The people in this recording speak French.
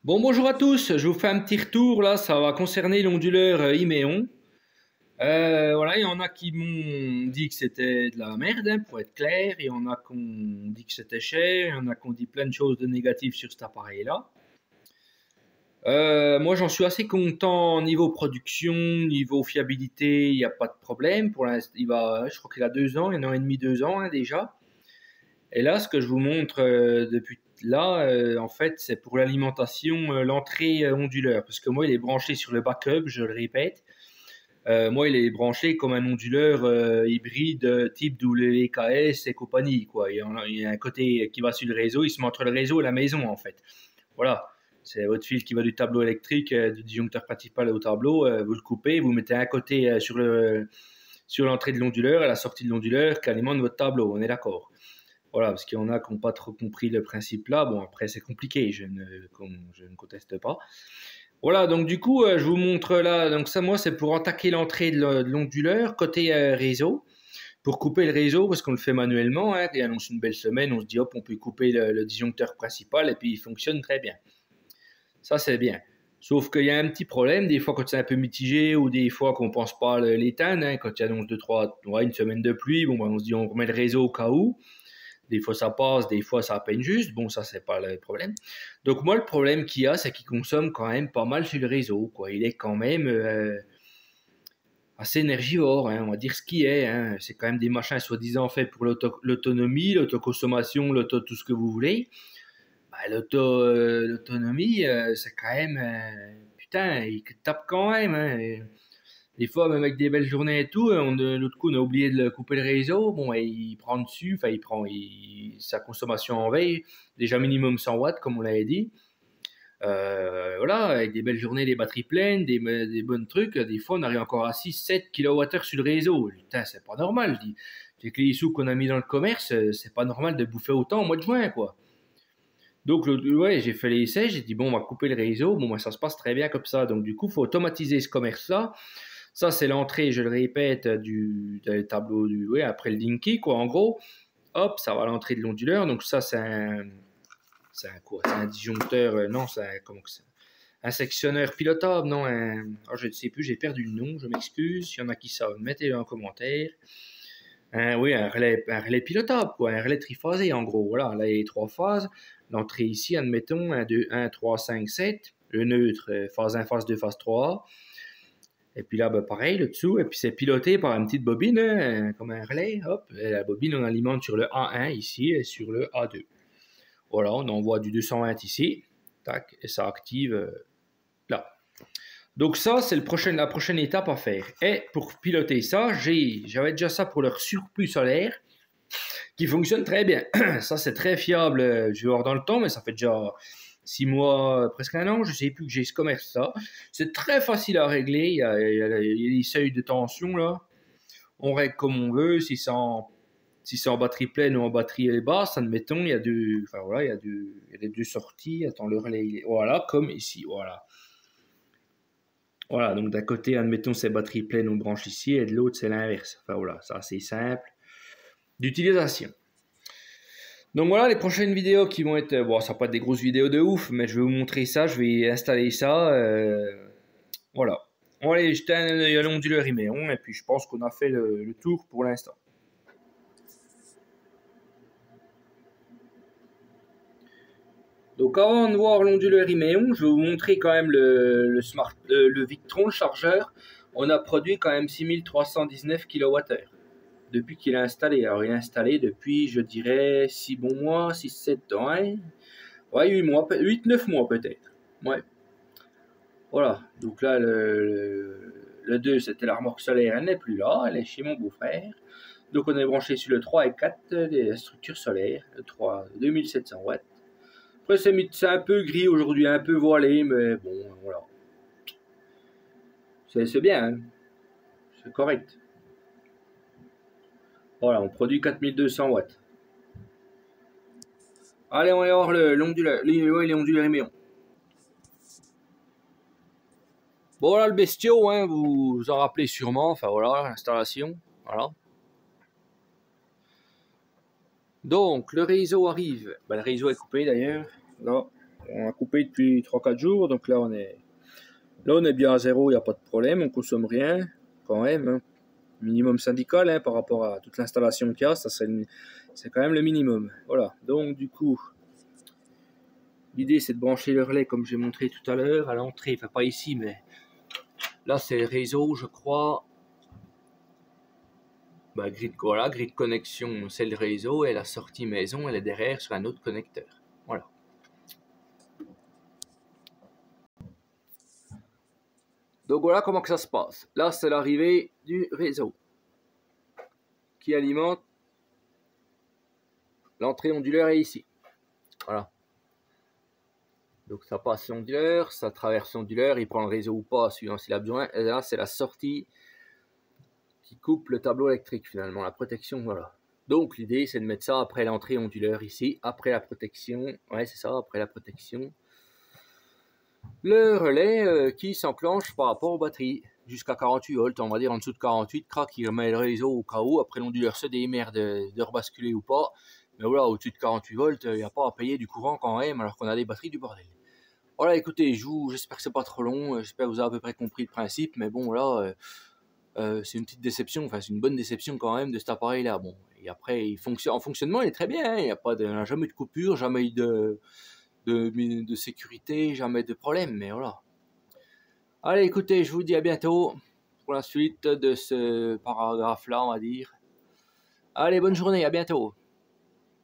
Bon, bonjour à tous, je vous fais un petit retour là, ça va concerner l'onduleur Iméon. Voilà, il y en a qui m'ont dit que c'était de la merde, hein, pour être clair, il y en a qui ont dit que c'était cher, il y en a qui ont dit plein de choses de négatives sur cet appareil-là. Moi j'en suis assez content niveau production, niveau fiabilité, il n'y a pas de problème. Pour l'instant, je crois qu'il a 2 ans, 1 an et demi, 2 ans hein, déjà. Et là, ce que je vous montre depuis là, en fait, c'est pour l'alimentation, l'entrée onduleur. Parce que moi, il est branché sur le backup, je le répète. Moi, il est branché comme un onduleur hybride type WKS et compagnie, quoi. Il y a un côté qui va sur le réseau, il se met entre le réseau et la maison, en fait. Voilà. C'est votre fil qui va du tableau électrique, du disjoncteur principal au tableau. Vous le coupez, vous mettez un côté sur l'entrée de l'onduleur et la sortie de l'onduleur qui alimente votre tableau. On est d'accord. Voilà, parce qu'il y en a qui n'ont pas trop compris le principe là. Bon, après, c'est compliqué, je ne conteste pas. Voilà, donc du coup, je vous montre là. Donc ça, moi, c'est pour attaquer l'entrée de l'onduleur côté réseau, pour couper le réseau, parce qu'on le fait manuellement. Hein, et annonce une belle semaine, on se dit, hop, on peut couper le disjoncteur principal, et puis il fonctionne très bien. Ça, c'est bien. Sauf qu'il y a un petit problème, des fois quand c'est un peu mitigé, ou des fois qu'on ne pense pas l'éteindre, hein, quand il y a donc 2, 3, une semaine de pluie, bon, ben, on se dit, on remet le réseau au cas où. Des fois ça passe, des fois ça peine juste. Bon, ça c'est pas le problème. Donc moi le problème qu'il y a, c'est qu'il consomme quand même pas mal sur le réseau, quoi. Il est quand même assez énergivore, hein, on va dire ce qu'il est. Hein. C'est quand même des machins soi-disant faits pour l'autonomie, l'autoconsommation, tout ce que vous voulez. Bah, l'autonomie, c'est quand même putain, il tape quand même. Hein. Des fois, même avec des belles journées et tout, l'autre coup, on a oublié de couper le réseau. Bon, et il prend dessus, enfin, sa consommation en veille, déjà minimum 100 watts, comme on l'avait dit. Voilà, avec des belles journées, des batteries pleines, des bons trucs, des fois, on arrive encore à 6, 7 kWh sur le réseau. Putain, c'est pas normal, je dis. Avec les sous qu'on a mis dans le commerce, c'est pas normal de bouffer autant au mois de juin, quoi. Donc, ouais, j'ai fait l'essai, j'ai dit, bon, on va couper le réseau. Bon, moi, ça se passe très bien comme ça. Donc, du coup, il faut automatiser ce commerce-là. Ça, c'est l'entrée, je le répète, du tableau ouais, après le Dinky, quoi. En gros, hop, ça va à l'entrée de l'onduleur. Donc, ça, quoi? C'est un disjoncteur, non, un sectionneur pilotable, non, je ne sais plus, j'ai perdu le nom, je m'excuse. S'il y en a qui savent, mettez-le en commentaire. Oui, un relais pilotable, quoi, un relais triphasé, en gros. Voilà, là, il y a 3 phases. L'entrée ici, admettons, 1, 2, 1, 3, 5, 7. Le neutre, phase 1, phase 2, phase 3. Et puis là, bah, pareil, le dessous. Et puis c'est piloté par une petite bobine, hein, comme un relais. Hop, et la bobine, on alimente sur le A1 ici et sur le A2. Voilà, on envoie du 220 ici. Tac, et ça active là. Donc ça, c'est la prochaine étape à faire. Et pour piloter ça, j'avais déjà ça pour leur surplus solaire, qui fonctionne très bien. Ça, c'est très fiable. Je vais voir dans le temps, mais ça fait déjà 6 mois, presque 1 an, je ne sais plus que j'ai ce commerce ça. C'est très facile à régler. Il y a les seuils de tension là. On règle comme on veut. Si c'est en batterie pleine ou en batterie basse, admettons, il y a les deux sorties. Attends, le relais, voilà, comme ici, voilà. Voilà, donc d'un côté, admettons, c'est batterie pleine, on branche ici, et de l'autre, c'est l'inverse. Enfin voilà, c'est assez simple d'utilisation. Donc voilà, les prochaines vidéos qui vont être, bon, ça va pas être des grosses vidéos de ouf, mais je vais vous montrer ça, je vais installer ça, voilà. On va aller jeter un œil à l'onduleur Iméon, et puis je pense qu'on a fait le tour pour l'instant. Donc avant de voir l'onduleur Iméon, je vais vous montrer quand même le Victron, le chargeur. On a produit quand même 6319 kWh depuis qu'il est installé. Alors il est installé depuis, je dirais, 6 bons mois, 6-7 ans, hein. Ouais, 8 mois, 8-9 mois peut-être. Ouais. Voilà, donc là le 2 c'était la remorque solaire, elle n'est plus là, elle est chez mon beau-frère. Donc on est branché sur le 3 et 4 des structures solaires, le 3 2700 watts. Après c'est un peu gris aujourd'hui, un peu voilé, mais bon voilà. C'est bien, hein. C'est correct. Voilà, on produit 4200 watts. Allez, on va voir l'onduleur Iméon. Bon, voilà le bestiau, hein, vous vous en rappelez sûrement. Enfin voilà, l'installation. Voilà. Donc, le réseau arrive. Ben, le réseau est coupé d'ailleurs. Là. On a coupé depuis 3-4 jours, donc là on est bien à zéro, il n'y a pas de problème, on consomme rien quand même, hein. Minimum syndical, hein, par rapport à toute l'installation qu'il y a, ça c'est quand même le minimum. Voilà, donc du coup, l'idée c'est de brancher le relais comme j'ai montré tout à l'heure à l'entrée, enfin pas ici, mais là c'est le réseau, je crois. Voilà, grid connexion, c'est le réseau, et la sortie maison, elle est derrière sur un autre connecteur. Voilà. Donc voilà comment que ça se passe. Là, c'est l'arrivée du réseau qui alimente l'entrée onduleur est ici. Voilà. Donc ça passe l'onduleur, ça traverse l'onduleur, il prend le réseau ou pas, suivant s'il a besoin. Et là, c'est la sortie qui coupe le tableau électrique finalement, la protection, voilà. Donc l'idée, c'est de mettre ça après l'entrée onduleur ici, après la protection. Ouais, c'est ça, après la protection. Le relais qui s'enclenche par rapport aux batteries jusqu'à 48 volts, on va dire en dessous de 48, crac, il remet le réseau au cas où, après l'onduleur se démerde de rebasculer ou pas, mais voilà, au-dessus de 48 volts, il n'y a pas à payer du courant quand même, alors qu'on a des batteries du bordel. Voilà, écoutez, j'espère que c'est pas trop long, j'espère que vous avez à peu près compris le principe, mais bon, là, c'est une petite déception, enfin c'est une bonne déception quand même de cet appareil-là. Bon, et après, en fonctionnement, il est très bien, hein, il n'y a jamais eu de coupure, jamais eu de sécurité, jamais de problème, mais voilà. Allez, écoutez, je vous dis à bientôt pour la suite de ce paragraphe-là, on va dire. Allez, bonne journée, à bientôt.